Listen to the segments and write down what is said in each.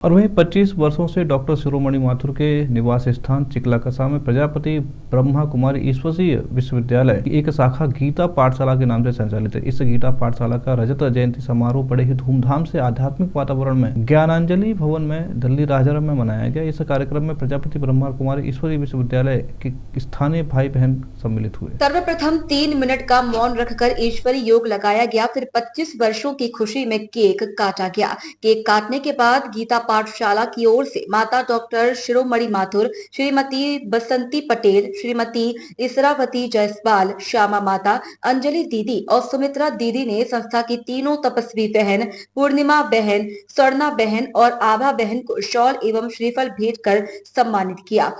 और वहीं 25 वर्षों से डॉक्टर शिरोमणि माथुर के निवास स्थान चिकलाकसा में प्रजापति ब्रह्मा कुमारी ईश्वरीय विश्वविद्यालय की एक शाखा गीता पाठशाला के नाम से संचालित है। इस गीता पाठशाला का रजत जयंती समारोह बड़े ही धूमधाम से आध्यात्मिक वातावरण में ज्ञानांजलि भवन में दिल्ली राजाराम में मनाया गया। इस कार्यक्रम में प्रजापति ब्रह्मा कुमारी ईश्वरीय विश्वविद्यालय के स्थानीय भाई बहन सम्मिलित हुए। सर्वप्रथम 3 मिनट का मौन रखकर ईश्वरी योग लगाया गया। फिर 25 वर्षों की खुशी में केक काटा गया। केक काटने के बाद गीता पाठशाला की ओर से माता डॉक्टर शिरोमणि माथुर, श्रीमती बसंती पटेल, श्रीमती इसरावती जायसवाल, श्यामा माता, अंजलि दीदी और सुमित्रा दीदी ने संस्था की तीनों तपस्वी बहन पूर्णिमा बहन, स्वर्णा बहन और आभा बहन को शॉल एवं श्रीफल भेंट कर सम्मानित किया।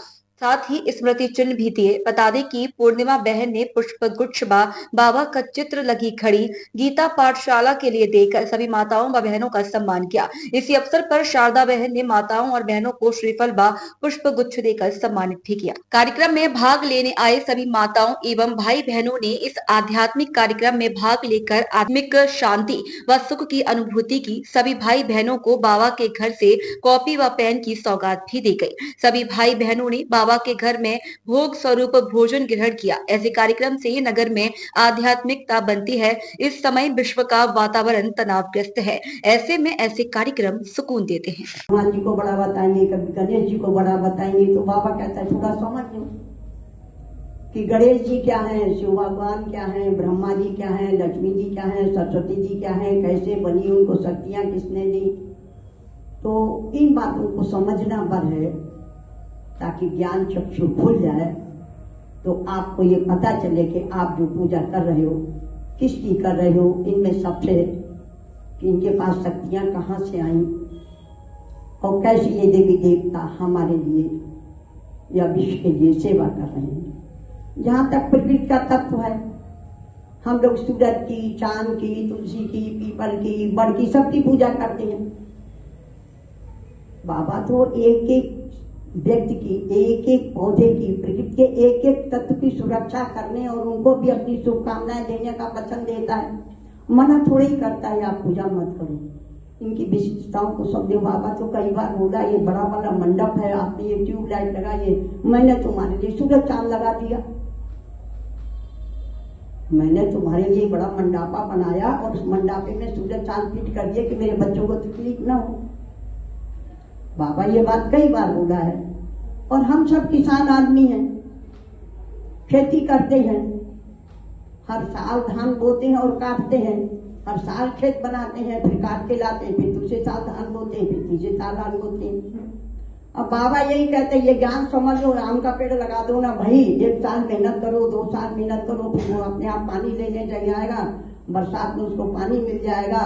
साथ ही स्मृति चिन्ह भी दिए। बता दें कि पूर्णिमा बहन ने पुष्प गुच्छ बाबा का चित्र लगी घड़ी गीता पाठशाला के लिए देकर सभी माताओं व बहनों का सम्मान किया। इसी अवसर पर शारदा बहन ने माताओं और बहनों को श्रीफल व पुष्प गुच्छ देकर सम्मानित भी किया। कार्यक्रम में भाग लेने आए सभी माताओं एवं भाई बहनों ने इस आध्यात्मिक कार्यक्रम में भाग लेकर आत्मिक शांति व सुख की अनुभूति की। सभी भाई बहनों को बाबा के घर से कॉपी व पेन की सौगात भी दी गई। सभी भाई बहनों ने बाबा के घर में भोग स्वरूप भोजन ग्रहण किया। ऐसे कार्यक्रम से नगर में आध्यात्मिकता बनती है। इस समय विश्व का वातावरण तनावग्रस्त है, ऐसे में ऐसे कार्यक्रम सुकून देते हैं। भगवान जी को बड़ा बताएंगे, कभी गणेश जी को बड़ा बताएंगे, तो बाबा कहता है थोड़ा समझ लो कि गणेश जी क्या है, शिव भगवान क्या है, ब्रह्मा जी क्या है, लक्ष्मी जी क्या है, सरस्वती जी क्या है, कैसे बनी, उनको शक्तियां किसने दी। तो इन बातों को समझना पर है ताकि ज्ञान चक्षु खुल जाए, तो आपको ये पता चले कि आप जो पूजा कर रहे हो किसकी कर रहे हो, इनमें सबसे कि इनके पास शक्तियां कहाँ से आई और कैसे ये देवी देवता हमारे लिए या विश्व के लिए सेवा कर रहे हैं। जहाँ तक प्रकृति का तत्व है, हम लोग सूरज की, चांद की, तुलसी की, पीपल की, बड़ की, सबकी पूजा करते हैं। बाबा तो एक एक व्यक्ति की, एक एक पौधे की, प्रकृति के एक एक तत्व की सुरक्षा करने और उनको भी अपनी शुभकामनाएं देने का वचन देता है। मना थोड़ी ही करता है आप पूजा मत करो। इनकी विशिष्टताओं को समझो। बाबा तो कई बार बोला ये बड़ा वाला मंडप है, आपने ये ट्यूबलाइट लगाइए, मैंने तुम्हारे लिए सूरज चांद लगा दिया, मैंने तुम्हारे लिए बड़ा मंडापा बनाया और उस मंडापे में सूरज चांद फिट कर दिए कि मेरे बच्चों को तकलीफ ना हो। बाबा ये बात कई बार बोला है। और हम सब किसान आदमी हैं, खेती करते हैं, हर साल धान बोते हैं और काटते हैं, हर साल खेत बनाते हैं, फिर काट के लाते हैं, फिर दूसरे साल धान बोते हैं, फिर तीसरे साल धान बोते हैं। अब बाबा यही कहते हैं ये ज्ञान समझ लो, आम का पेड़ लगा दो ना भाई, 1 साल मेहनत करो, 2 साल मेहनत करो, फिर वो अपने आप पानी लेने चल जाएगा, बरसात में उसको पानी मिल जाएगा,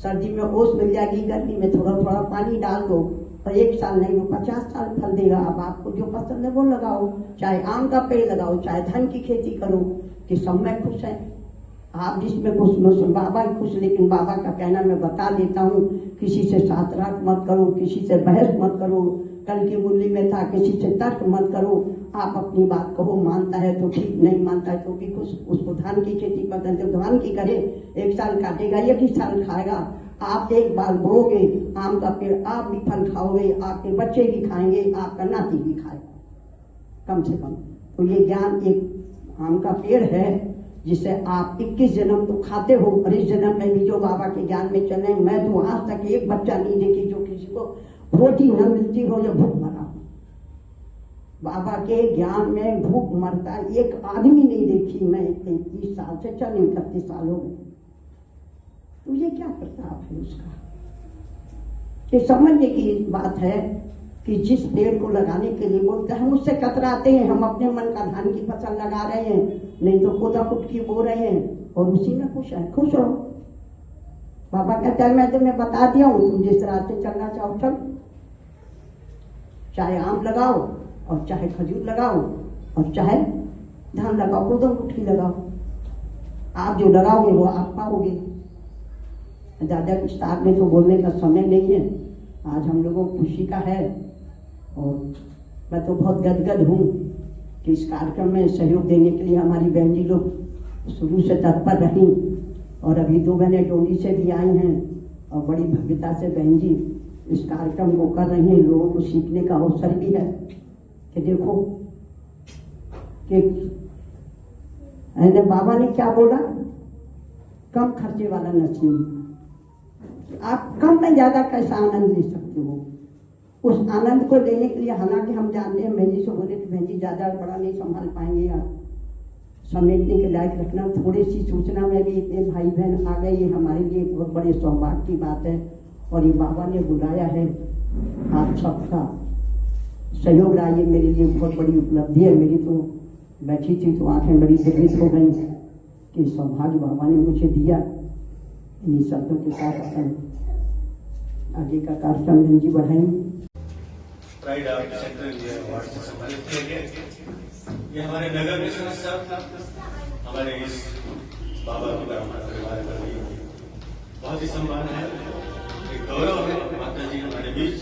सर्दी में ओस मिल जाएगी, गर्मी में थोड़ा थोड़ा पानी डाल दो, और 1 साल नहीं वो 50 साल फल देगा। अब आपको जो पसंद है वो लगाओ, चाहे आम का पेड़ लगाओ, चाहे धान की खेती करो, कि सब में खुश है। आप जिसमें खुश बाबा खुश, लेकिन बाबा का कहना मैं बता देता हूँ, किसी से शास्त्रार्थ मत करो, किसी से बहस मत करो। कल की मुरली में था किसी से तर्क मत करो, आप अपनी बात कहो, मानता है तो ठीक, नहीं मानता है तो भी खुश। उसको धान की खेती करते हैं तो धान की करे, 1 साल काटेगा, 1 साल खाएगा। आप 1 बार बोओगे आम का पेड़, आप भी फल खाओगे, आपके बच्चे भी खाएंगे, आपका नाती भी खाएगा कम से कम। तो ये ज्ञान एक आम का पेड़ है जिसे आप 21 जन्म तो खाते हो, और इस जन्म में भी जो बाबा के ज्ञान में चले। मैं तो आज तक एक बच्चा नहीं देखी जो किसी को रोटी न मिलती हो या भूख मरा हो। बाबा के ज्ञान में भूख मरता एक आदमी नहीं देखी मैं 30 साल से, चल 31 साल हो गए। तो ये क्या प्रताप है उसका। ये समझने की बात है कि जिस पेड़ को लगाने के लिए बोलते हैं उससे कतराते हैं। हम अपने मन का धान की फसल लगा रहे हैं, नहीं तो कोदा कुटकी बो रहे हैं और उसी में खुश है। खुश रहो। बाबा कहता है मैं तुम्हें बता दिया हूँ, तुम जिस रास्ते चलना चाहो चलो, चाहे आम लगाओ और चाहे खजूर लगाओ और चाहे धान लगाओ, कोदा कुटकी लगाओ, आप जो लगाओगे वो आप पाओगे। ज्यादा विस्तार में तो बोलने का समय नहीं है, आज हम लोगों को खुशी का है और मैं तो बहुत गदगद हूँ कि इस कार्यक्रम में सहयोग देने के लिए हमारी बहन जी लोग शुरू से तत्पर रही, और अभी 2 बहनें टोली से भी आई हैं और बड़ी भव्यता से बहन जी इस कार्यक्रम को कर रही हैं, लोगों को सीखने का अवसर भी है कि देखो कि बाबा ने क्या बोला, कम खर्चे वाला नसीब। आप कम में ज्यादा कैसा आनंद ले सकते हो, उस आनंद को लेने के लिए, हालांकि हम जानते हैं, बहन जी से बोले तो बहन जी ज्यादा बड़ा नहीं संभाल पाएंगे, आप समेटने के लायक रखना। थोड़ी सी सूचना में भी इतने भाई बहन आ गए, ये हमारे लिए बहुत बड़े सौभाग्य की बात है। और ये बाबा ने बुलाया है, आप सबका सहयोग रहा, ये मेरे लिए बहुत बड़ी उपलब्धि है। मेरी तो बैठी थी तो आंखें बड़ी विकलित हो गई कि सौभाग्य बाबा ने मुझे दिया। इन्हीं शब्दों के साथ अपन आगे का कार्यक्रम बहन जी बढ़ाएंगे। प्राइड आर्ट सेंटर ये अवार्ड से सम्मानित किया गया। ये हमारे नगर में समस्या हमारे इस बाबा की परंपरा परिवार का भी बहुत ही सम्मान है, एक गौरव है। माता जी हमारे बीच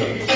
है